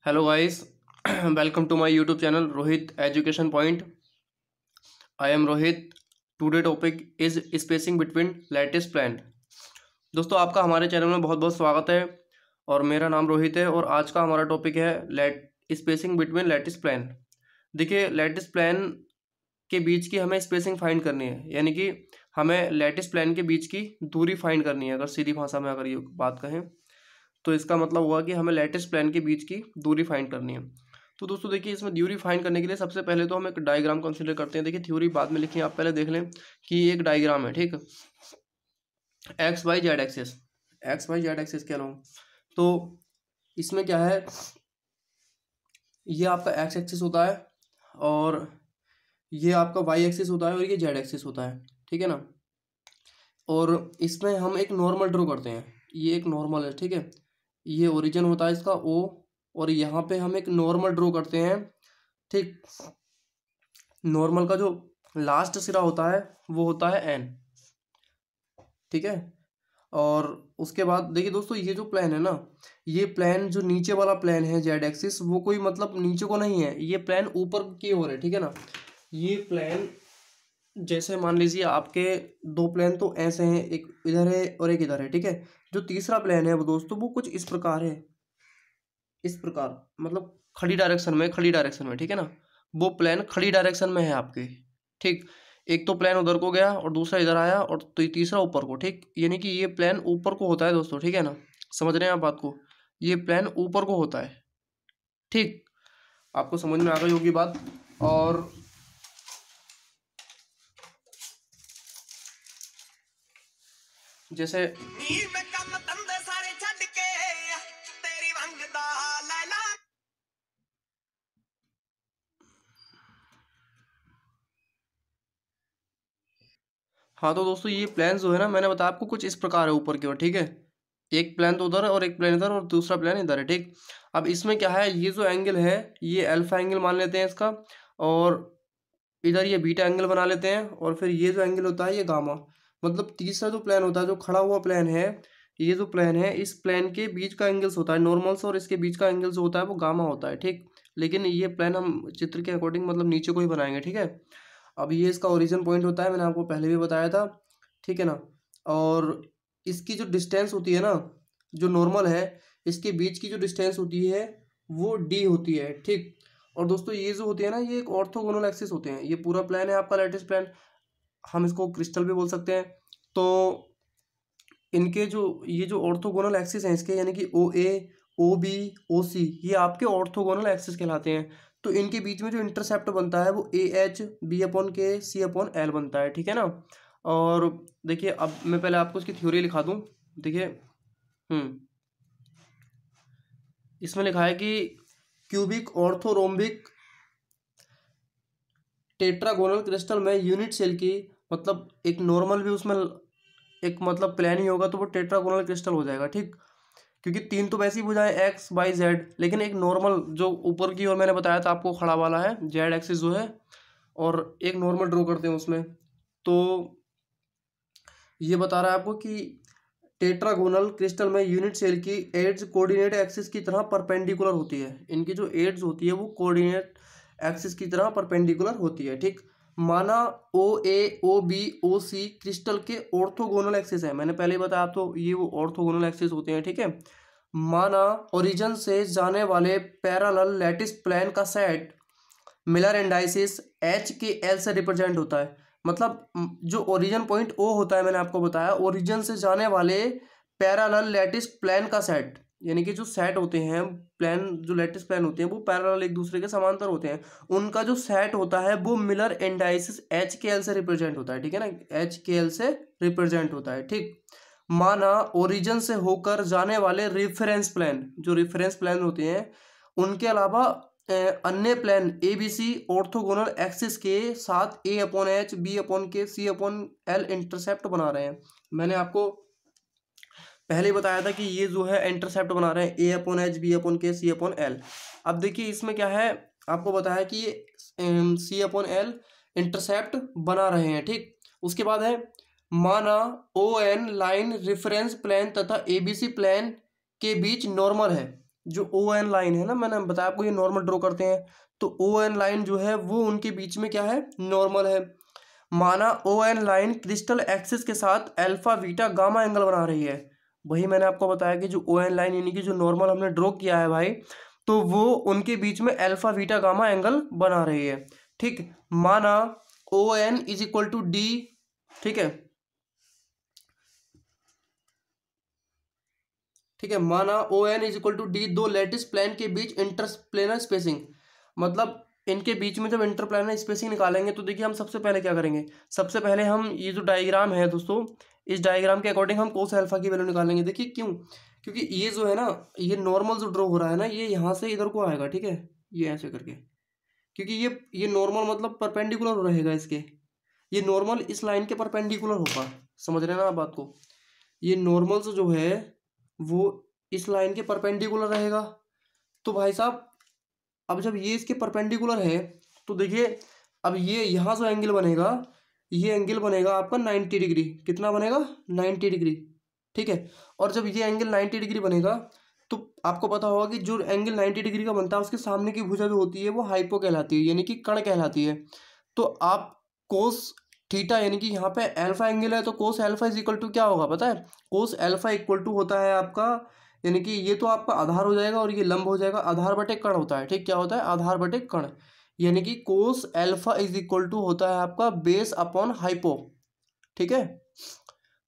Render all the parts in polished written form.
Hello guys, welcome to my YouTube channel Rohit education point. I am Rohit. Today topic is spacing between lattice plane. दोस्तों, आपका हमारे channel में बहुत बहुत स्वागत है और मेरा नाम रोहित है और आज का हमारा टॉपिक है स्पेसिंग बिटवीन लैटिस प्लान। देखिए, लैटिस प्लान के बीच की हमें स्पेसिंग फाइंड करनी है, यानी कि हमें लैटिस प्लान के बीच की दूरी फाइंड करनी है। अगर सीधी भाषा में अगर ये बात कहें तो इसका मतलब हुआ कि हमें लैटिस प्लान के बीच की दूरी फाइंड करनी है। तो दोस्तों देखिए, इसमें दूरी फाइंड करने के लिए सबसे पहले तो हम एक डायग्राम कंसीडर करते हैं। देखिए, थ्योरी बाद में लिखी है, आप पहले देख लें कि एक डायग्राम है, ठीक। एक्स वाई जेड एक्सिस कह रहा हूँ। तो इसमें क्या है, ये आपका एक्स एक्सिस होता है और ये आपका वाई एक्सिस होता है और ये जेड एक्सिस होता है, ठीक है ना। और इसमें हम एक नॉर्मल ड्रॉ करते हैं। ये एक नॉर्मल है, ठीक है। ये ओरिजिन होता है इसका ओ, और यहाँ पे हम एक नॉर्मल ड्रॉ करते हैं, ठीक। नॉर्मल का जो लास्ट सिरा होता है वो होता है एन, ठीक है। और उसके बाद देखिए दोस्तों, ये जो प्लेन है ना, ये प्लेन जो नीचे वाला प्लेन है जेड एक्सिस, वो कोई मतलब नीचे को नहीं है, ये प्लेन ऊपर की ओर है, ठीक है ना। ये प्लेन जैसे मान लीजिए आपके दो प्लेन तो ऐसे हैं, एक इधर है और एक इधर है, ठीक है। जो तीसरा प्लेन है वो दोस्तों वो कुछ इस प्रकार है, इस प्रकार, मतलब खड़ी डायरेक्शन में, ठीक है ना। वो प्लेन खड़ी डायरेक्शन में है आपके, ठीक। एक तो प्लेन उधर को गया और दूसरा इधर आया और तो तीसरा ऊपर को, ठीक। यानी कि ये प्लेन ऊपर को होता है दोस्तों, ठीक है ना। समझ रहे हैं आप बात को, ये प्लेन ऊपर को होता है, ठीक। आपको समझ में आ गई होगी बात। और जैसे हाँ, तो दोस्तों ये प्लान जो है ना, मैंने बताया आपको कुछ इस प्रकार है ऊपर की ओर, ठीक है। एक प्लान तो उधर है और एक प्लान इधर और दूसरा प्लान इधर है, ठीक। अब इसमें क्या है, ये जो एंगल है ये अल्फा एंगल मान लेते हैं इसका, और इधर ये बीटा एंगल बना लेते हैं, और फिर ये जो एंगल होता है ये गामा। मतलब तीसरा जो प्लान होता है, जो खड़ा हुआ प्लान है, ये जो प्लान है, इस प्लान के बीच का एंगल्स होता है नॉर्मल्स, और इसके बीच का एंगल जो होता है वो गामा होता है, ठीक। लेकिन ये प्लान हम चित्र के अकॉर्डिंग मतलब नीचे को ही बनाएंगे, ठीक है। अब ये इसका ओरिजिन पॉइंट होता है, मैंने आपको पहले भी बताया था, ठीक है ना। और इसकी जो डिस्टेंस होती है ना, जो नॉर्मल है, इसके बीच की जो डिस्टेंस होती है वो डी होती है, ठीक। और दोस्तों ये जो होती है ना, ये एक ऑर्थोगोनल एक्सिस होते हैं। ये पूरा प्लान है आपका लैटिस प्लान, हम इसको क्रिस्टल भी बोल सकते हैं। तो इनके जो ये जो ऑर्थोगोनल एक्सिस हैं इसके, यानी कि ओ ए, ओ बी, ओ सी, ये आपके ऑर्थोगोनल एक्सिस कहलाते हैं। तो इनके बीच में जो इंटरसेप्ट बनता है वो A H B upon K C upon L बनता है, ठीक है ना। और देखिए, अब मैं पहले आपको इसकी थ्योरी लिखा दूं। देखिए, इसमें लिखा है कि क्यूबिक ऑर्थोरोम्बिक टेट्रागोनल क्रिस्टल में यूनिट सेल की, मतलब एक नॉर्मल भी उसमें एक मतलब प्लान ही होगा तो वो टेट्रागोनल क्रिस्टल हो जाएगा, ठीक। क्योंकि तीन तो वैसे ही बुझाए एक्स वाई जेड, लेकिन एक नॉर्मल जो ऊपर की ओर मैंने बताया था आपको खड़ा वाला है जेड एक्सिस जो है, और एक नॉर्मल ड्रॉ करते हैं उसमें। तो ये बता रहा है आपको कि टेट्रागोनल क्रिस्टल में यूनिट सेल की एड्स कोऑर्डिनेट एक्सिस की तरह परपेंडिकुलर होती है। इनकी जो एड्स होती है वो कोऑर्डिनेट एक्सिस की तरह परपेंडिकुलर होती है, ठीक। माना ओ ए, ओ बी, ओ सी क्रिस्टल के ऑर्थोगोनल एक्सिस है। मैंने पहले ही बताया तो ये वो ऑर्थोगोनल एक्सिस होते हैं, ठीक है। माना ओरिजिन से जाने वाले पैरेलल लैटिस प्लेन का सेट मिलर इंडाइसिस एच के एल से रिप्रेजेंट होता है। मतलब जो ओरिजिन पॉइंट ओ होता है, मैंने आपको बताया, ओरिजिन से जाने वाले पैरेलल लैटिस प्लेन का सेट, यानी कि जो सेट होते हैं प्लेन, जो लैटिस प्लेन होते हैं वो पैरेलल एक दूसरे के समांतर होते हैं, उनका जो सेट होता है वो मिलर इंडाइसिस एच के एल से रिप्रेजेंट होता है, ठीक है ना। एच के एल से रिप्रेजेंट होता है, ठीक। माना ओरिजिन से होकर जाने वाले रेफरेंस प्लेन, जो रेफरेंस प्लेन होते हैं, उनके अलावा अन्य plane A B C orthogonal axis के साथ A upon H, B upon K, C upon L intercept बना रहे हैं। मैंने आपको पहले ही बताया था कि ये जो है इंटरसेप्ट बना रहे हैं ए upon H, B upon K, C upon L. अब देखिए इसमें क्या है, आपको बताया कि ये सी अपॉन एल इंटरसेप्ट बना रहे हैं, ठीक। उसके बाद है माना O N line reference plane तथा ए बी सी प्लेन के बीच नॉर्मल है। जो ओ एन लाइन है ना, मैंने बताया आपको ये नॉर्मल ड्रॉ करते हैं, तो ओ एन लाइन जो है वो उनके बीच में क्या है, नॉर्मल है। माना O N line crystal axis के साथ अल्फा बीटा गामा एंगल बना रही है। वही मैंने आपको बताया कि जो ओ एन लाइन यानी कि जो नॉर्मल हमने ड्रॉ किया है भाई, तो वो उनके बीच में अल्फा बीटा गामा एंगल बना रही है। ठीक, माना O N is equal to D, ठीक है, ठीक है, माना O N is equal to D, दो लेटिस प्लेन के बीच इंटरप्लेनर स्पेसिंग, मतलब इनके बीच में जब इंटरप्लेनर स्पेसिंग निकालेंगे तो देखिए हम सबसे पहले क्या करेंगे, सबसे पहले हम ये जो डायग्राम है दोस्तों, इस डायग्राम के अकॉर्डिंग हम कोस अल्फा की वैल्यू निकालेंगे। देखिए क्यों, क्योंकि ये जो है ना, ये नॉर्मल जो ड्रॉ हो रहा है ना, ये यहाँ से इधर को आएगा, ठीक है, ये ऐसे करके, क्योंकि ये नॉर्मल मतलब परपेंडिकुलर रहेगा इसके, ये नॉर्मल इस लाइन के परपेंडिकुलर होगा, समझ रहे हैं ना आप बात को, ये नॉर्मल जो है वो इस लाइन के परपेंडिकुलर रहेगा। तो भाई साहब अब जब ये इसके परपेंडिकुलर है तो देखिए अब ये यहाँ जो एंगल बनेगा, ये एंगल बनेगा आपका 90 डिग्री, कितना बनेगा, 90 डिग्री, ठीक है। और जब ये एंगल 90 डिग्री बनेगा तो आपको पता होगा कि जो एंगल 90 डिग्री का बनता है उसके सामने की भुजा जो होती है वो हाइपो कहलाती है, यानी कि कर्ण कहलाती है। तो आप कोस थीटा यानी कि यहाँ पे अल्फा एंगल है, तो cos alpha is equal to क्या होगा पता है, कोस अल्फा इक्वल टू होता है आपका, यानी कि ये तो आपका आधार हो जाएगा और ये लंब हो जाएगा, आधार बटे कर्ण होता है, ठीक, क्या होता है, आधार बटे कर्ण, यानी कि cos alpha is equal to होता है आपका बेस अपॉन हाइपो, ठीक है।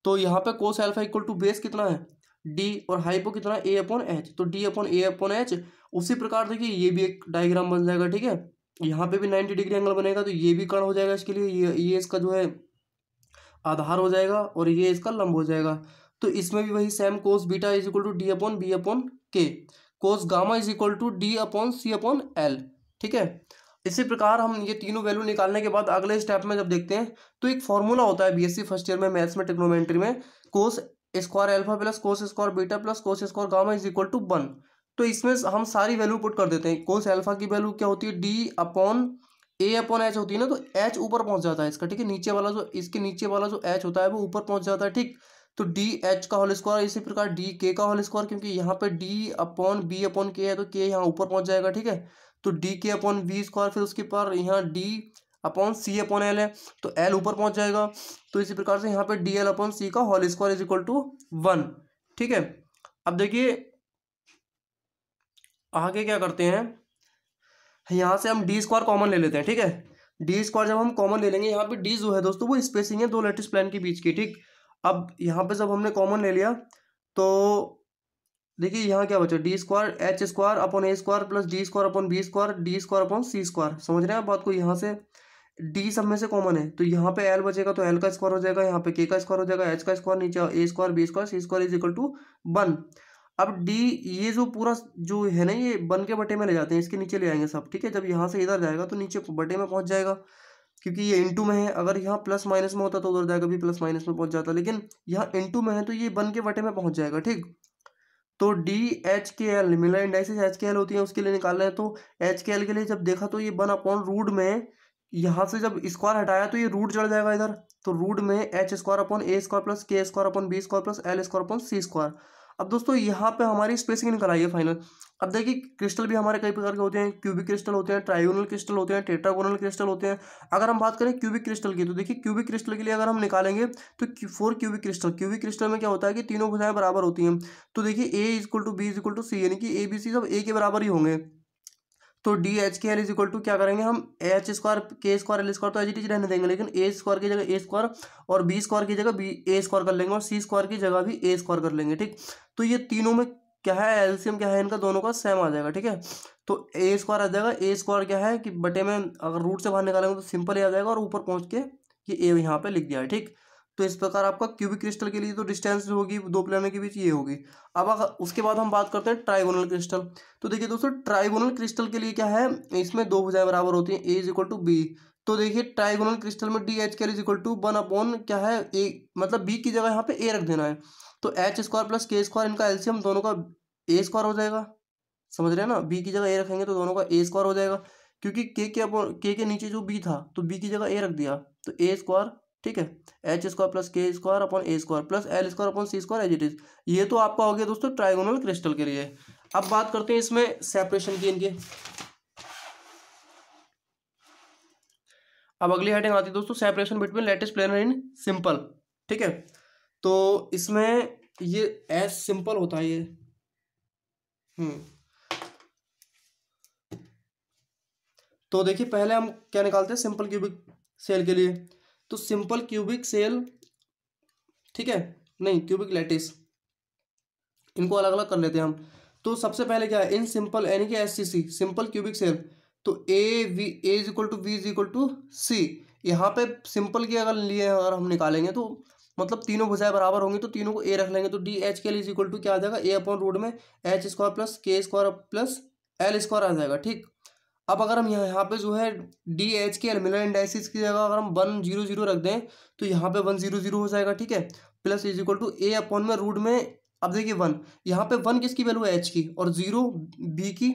तो यहाँ पे cos alpha equal to base कितना है, डी, और हाइपो कितना है, ए अपॉन एच, तो D upon A upon H. उसी प्रकार देखिए ये भी एक डायग्राम बन जाएगा, ठीक है, यहाँ पे भी 90 डिग्री एंगल बनेगा, तो ये भी कर्ण हो जाएगा इसके लिए, ये इसका जो है आधार हो जाएगा और ये इसका लंब हो जाएगा। तो इसमें भी वही same, cos beta is equal to D upon B upon K, cos gamma is equal to D upon C upon L, ठीक है। इसी प्रकार हम ये तीनों वैल्यू निकालने के बाद अगले स्टेप में जब देखते हैं तो एक फॉर्मूला होता है बीएससी फर्स्ट ईयर में मैथ्स में ट्रिग्नोमेट्री में, cos square alpha plus cos square beta plus cos square gamma is equal to 1। तो इसमें हम सारी वैल्यू पुट कर देते हैं। कोस अल्फा की वैल्यू क्या होती है, D upon A upon H होती है ना, तो एच ऊपर पहुंच जाता है इसका, ठीक है, नीचे वाला जो इसके नीचे वाला जो एच होता है वो ऊपर पहुंच जाता है, ठीक। तो डी एच का होल स्क्वायर, इसी प्रकार डी के का होल स्क्वायर, क्योंकि यहाँ पे डी अपॉन बी अपॉन के है तो के यहाँ ऊपर पहुंच जाएगा, ठीक है। तो डी के अपॉन वी स्क्वायर, फिर उसके पर यहाँ D upon C upon L है तो एल ऊपर पहुंच जाएगा। तो इसी प्रकार से यहाँ पे डी एल अपॉन सी का whole square is equal to 1, ठीक है। अब देखिए आगे क्या करते हैं, यहाँ से हम डी स्क्वायर कॉमन ले लेते हैं, ठीक है। डी स्क्वायर जब हम कॉमन ले लेंगे, यहाँ पे डी जो है दोस्तों वो स्पेसिंग है दो लेटिस प्लेन के बीच की, ठीक। अब यहाँ पे जब हमने कॉमन ले लिया तो देखिए यहाँ क्या बचा, D square H square upon A square plus D square upon B square D square upon C square, समझ रहे हैं आप बात को। यहाँ से डी सब में से कॉमन है तो यहाँ पे एल बचेगा, तो एल का स्क्वायर हो जाएगा, यहाँ पे के का स्क्वायर हो जाएगा, एच का स्क्वायर, नीचे A square B square C square is equal to 1। अब डी ये जो पूरा जो है ना ये बन के बटे में ले जाते हैं, इसके नीचे ले आएंगे सब, ठीक है। जब यहाँ से इधर जाएगा तो नीचे बटे में पहुंच जाएगा, क्योंकि ये इंटू में है, अगर यहाँ प्लस माइनस में होता तो उधर जाएगा भी प्लस माइनस में पहुंच जाता, लेकिन यहाँ इंटू में है तो ये बन के बटे में पहुंच जाएगा, ठीक। तो डी एच के एल मिला इंडाइसिस एच के एल होती है उसके लिए निकाल रहे हैं, तो एच के एल के लिए जब देखा तो ये 1 अपॉन रूट में, यहाँ से जब स्क्वायर हटाया तो ये रूट चढ़ जाएगा इधर, तो रूट में H square upon A square plus K square upon B square plus L square upon C square. अब दोस्तों यहाँ पे हमारी स्पेसिंग निकल आई है फाइनल। अब देखिए क्रिस्टल भी हमारे कई प्रकार के होते हैं, क्यूबिक क्रिस्टल होते हैं, ट्राइगोनल क्रिस्टल होते हैं, टेट्रागोनल क्रिस्टल होते हैं। अगर हम बात करें क्यूबिक क्रिस्टल की तो देखिए क्यूबिक क्रिस्टल के लिए अगर हम निकालेंगे तो 4 क्यूबिक क्रिस्टल में क्या होता है कि तीनों भुजाएं बराबर होती हैं। तो देखिए A is equal to B is equal to C, यानी कि ए बी सी सब ए के बराबर ही होंगे। तो डी एच के एल इज इक्वल टू क्या करेंगे हम, एच स्क्वायर के स्क्वायर एल स्क्वायर तो एच डी रहने देंगे, लेकिन ए स्क्वायर की जगह ए स्क्वायर और बी स्क्वायर की जगह बी ए स्क्वायर कर लेंगे और सी स्क्वायर की जगह भी ए स्क्वायर कर लेंगे, ठीक। तो ये तीनों में क्या है, एलसीएम क्या है इनका, दोनों का सेम आ जाएगा, ठीक है। तो ए स्क्वायर आ जाएगा, ए स्क्वायर क्या है कि बटे में अगर रूट से बाहर निकालेंगे तो सिंपल ही आ जाएगा और ऊपर पहुंच के ये ए यहाँ पे लिख दिया है, ठीक। तो इस प्रकार आपका क्यूबिक क्रिस्टल के लिए तो डिस्टेंस जो होगी दो प्लेनों के बीच ये होगी। अब अगर उसके बाद हम बात करते हैं ट्राइगोनल क्रिस्टल। तो देखिए दोस्तों ट्राइगोनल क्रिस्टल के लिए क्या है, इसमें दो भुजाएं बराबर होती हैं, ए इज इक्वल टू बी। तो देखिए ट्राइगोनल क्रिस्टल में डी एच के इज इक्वल टू 1 अपॉन क्या है ए, मतलब बी की जगह यहाँ पे ए रख देना है। तो H square plus K square इनका एलसीएम दोनों का ए स्क्वायर हो जाएगा, समझ रहे हैं ना। बी की जगह ए रखेंगे तो दोनों का ए स्क्वायर हो जाएगा, क्योंकि के के नीचे जो बी था तो बी की जगह ए रख दिया तो ए स्क्वायर, ठीक है। H square plus K square upon A square plus L square upon C square as it is. ये तो आपका हो गया दोस्तों ट्राइगोनल क्रिस्टल के लिए। अब बात करते हैं इसमें सेपरेशन की इनके। अब अगली हेडिंग आती है दोस्तों, separation between lattice planar in simple. ठीक है, तो इसमें ये एज सिंपल होता है ये। तो देखिए पहले हम क्या निकालते हैं सिंपल क्यूबिक सेल के लिए। तो सिंपल क्यूबिक सेल, ठीक है, नहीं क्यूबिक लैटिस, इनको अलग अलग कर लेते हैं हम। तो सबसे पहले क्या है, इन सिंपल यानी कि एससीसी सिंपल क्यूबिक सेल, तो A is equal to V is equal to C. यहाँ पे सिंपल की अगर लिए अगर हम निकालेंगे तो मतलब तीनों भुजाएं बराबर होंगी, तो तीनों को ए रख लेंगे, तो डी एच के इज इक्वल टू क्या आ जाएगा, ए अपॉन रूट में H square plus K square plus L square आ जाएगा। ठीक, अब अगर हम यहाँ पे जो है डी एच के एल मिलर इंडाइसिस की जगह अगर हम 1 0 0 रख दें तो यहाँ पे 1 0 0 हो जाएगा। ठीक है, plus is equal to A upon में रूट में, अब देखिए 1, यहाँ पे 1 किसकी वैल्यू है, एच की, और 0 बी की,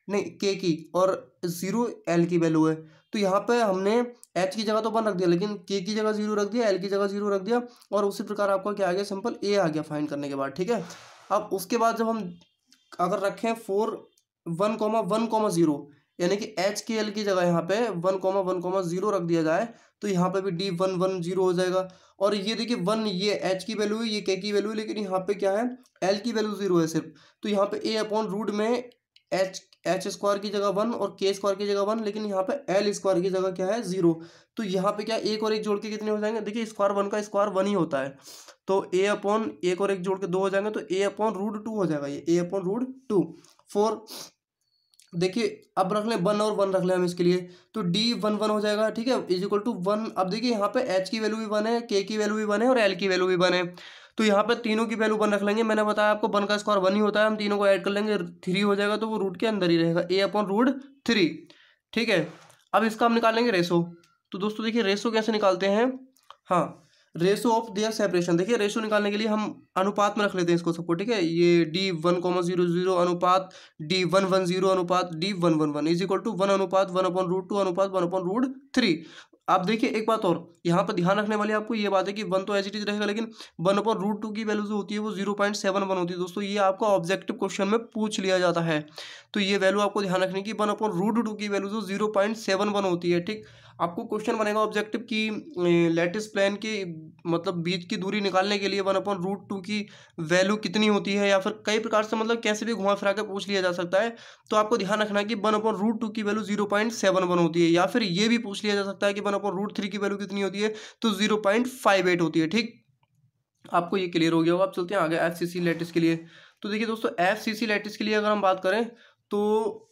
नहीं के की, और 0 एल की वैल्यू है। तो यहाँ पे हमने एच की जगह तो 1 रख दिया, लेकिन के की जगह 0 रख दिया, एल की जगह 0 रख दिया, और उसी प्रकार आपका क्या आ गया, सिंपल ए आ गया फाइंड करने के बाद। ठीक है, अब उसके बाद जब हम अगर रखें 4 1,1,0 यानी कि एच के एल की जगह यहाँ पे 1,1,0 रख दिया जाए, तो यहाँ पे भी डी 1,1,0 हो जाएगा। और ये देखिए 1 ये एच की वैल्यू है, ये के की वैल्यू है, लेकिन यहाँ पे क्या है, एल की वैल्यू 0 है सिर्फ। तो यहाँ पे ए अपॉन रूट में एच स्क्वायर की जगह 1 और के स्क्वायर की जगह 1, लेकिन यहाँ पे एल स्क्वायर की जगह क्या है, 0। तो यहाँ पे क्या एक और एक जोड़ के कितने हो जाएंगे, देखिए स्क्वायर 1 का स्क्वायर 1 ही होता है, तो ए अपॉन एक और एक जोड़ के 2 हो जाएंगे, तो ए अपॉन रूट 2 हो जाएगा, ये ए अपॉन रूट 2। 4 देखिए अब रख लें 1 और 1 रख लें हम इसके लिए, तो डी 1 हो जाएगा। ठीक है, इज इक्वल टू 1। अब देखिए यहाँ पे एच की वैल्यू भी 1 है, के की वैल्यू भी 1 है, और एल की वैल्यू भी 1 है, तो यहाँ पे तीनों की वैल्यू 1 रख लेंगे। मैंने बताया आपको 1 का स्क्वायर 1 ही होता है, हम तीनों को ऐड कर लेंगे 3 हो जाएगा, तो वो रूट के अंदर ही रहेगा, ए अपॉन रूट 3। ठीक है, अब इसका हम निकालेंगे रेशो। तो दोस्तों देखिए रेशो कैसे निकालते हैं, हाँ, रेशो ऑफ देयर सेपरेशन। देखिए रेशो निकालने के लिए हम अनुपात में रख लेते हैं इसको सबको। ठीक है, ये डी 1,0,0 अनुपात डी 1,1,0 अनुपात डी 1,1,1 इज इक्वल टू 1 अनुपात 1 अपॉन रूट 2 अनुपात 1 अपॉन रूट 3। आप देखिए एक बात और यहाँ पर ध्यान रखने वाली आपको ये बात है कि 1 तो एज इट इज रहेगा, लेकिन 1 अपॉन रूट 2 की वैल्यू जो होती है वो 0.71 होती है। दोस्तों ये आपको ऑब्जेक्टिव क्वेश्चन में पूछ लिया जाता है, तो ये वैल्यू आपको ध्यान रखने की, 1 अपॉन रूट 2 की वैल्यू जो 0.71 होती है। ठीक, आपको क्वेश्चन बनेगा ऑब्जेक्टिव की लैटिस प्लेन की मतलब बीच की दूरी निकालने के लिए 1 अपॉन रूट 2 की वैल्यू कितनी होती है, या फिर कई प्रकार से मतलब कैसे भी घुमा फिरा के पूछ लिया जा सकता है। तो आपको ध्यान रखना है कि 1 अपॉन रूट 2 की वैल्यू 0.71 होती है, या फिर ये भी पूछ लिया जा सकता है कि 1 अपॉन रूट 3 की वैल्यू कितनी होती है, तो 0.58 होती है। ठीक, आपको ये क्लियर हो गया होगा। अब चलते हैं आगे एफसीसी लैटिस के लिए। तो देखिए दोस्तों एफसीसी लैटिस के लिए अगर हम बात करें तो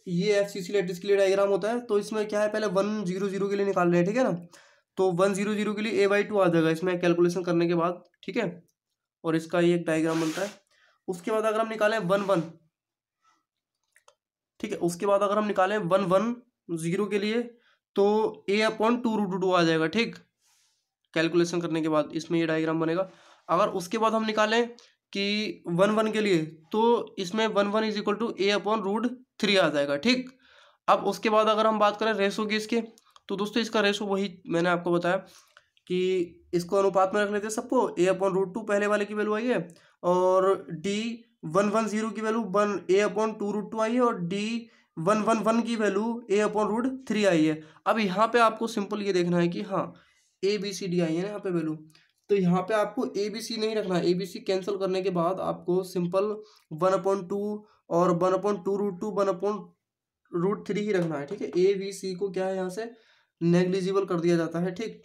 ये एफसीसी लैटिस के लिए डायग्राम होता है। तो इसमें क्या है, पहले 1 0 0 के लिए निकाल रहे हैं, ठीक है ना, तो 1 0 0 के लिए a/2 आ जाएगा इसमें कैलकुलेशन करने के बाद। ठीक है, और इसका ये एक डायग्राम बनता है। उसके बाद अगर हम निकालें 1 1, ठीक है, उसके बाद अगर हम निकालें 1 1 0 के लिए तो a/2√2 आ जाएगा। ठीक, कैलकुलेशन करने के बाद इसमें ये डायग्राम बनेगा। अगर उसके बाद हम निकालें कि 1 1 के लिए तो इसमें 1 1 इज इक्वल टू a/√3 आ जाएगा। ठीक, अब उसके बाद अगर हम बात करें रेशो की इसके, तो दोस्तों इसका रेशो वही मैंने आपको बताया कि इसको अनुपात में रख लेते हैं सबको, a/√2 पहले वाले की वैल्यू आई है, और डी 110 की वैल्यू a/2√2 आई है, और डी 111 की वैल्यू a/√3 आई है। अब यहाँ पे आपको सिंपल ये देखना है कि हाँ ABCD आई है ना यहाँ पे वैल्यू, तो यहाँ पे आपको ABC नहीं रखना है। ABC कैंसिल करने के बाद आपको सिंपल 1/2 और 1/2√2 1/√3 ही रखना है। ठीक है, ABC को क्या है यहाँ से नेग्लिजिबल कर दिया जाता है। ठीक,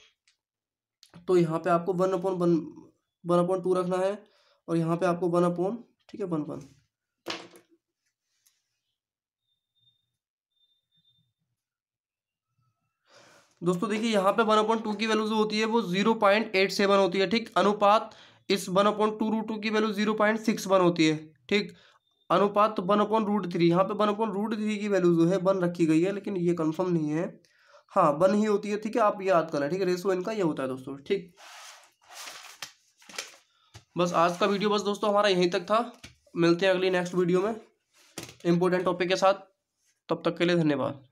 तो यहाँ पे आपको 1/2 रखना है, और यहाँ पे आपको 1/, ठीक है, 1 1। दोस्तों देखिए यहाँ पे 1/2 की वैल्यू जो होती है वो 0.87 होती है। ठीक, अनुपात इस 1/2√2 की वैल्यू 0.61 होती है। ठीक, अनुपात 1/√3, यहाँ पे 1/√3 की वैल्यू जो है 1 रखी गई है, लेकिन ये कंफर्म नहीं है, हाँ 1 ही होती है। ठीक है, आप याद कर लें। ठीक है, रेशो इनका ये होता है दोस्तों। ठीक, बस आज का वीडियो बस दोस्तों हमारा यहीं तक था। मिलते हैं अगली नेक्स्ट वीडियो में इंपॉर्टेंट टॉपिक के साथ। तब तक के लिए धन्यवाद।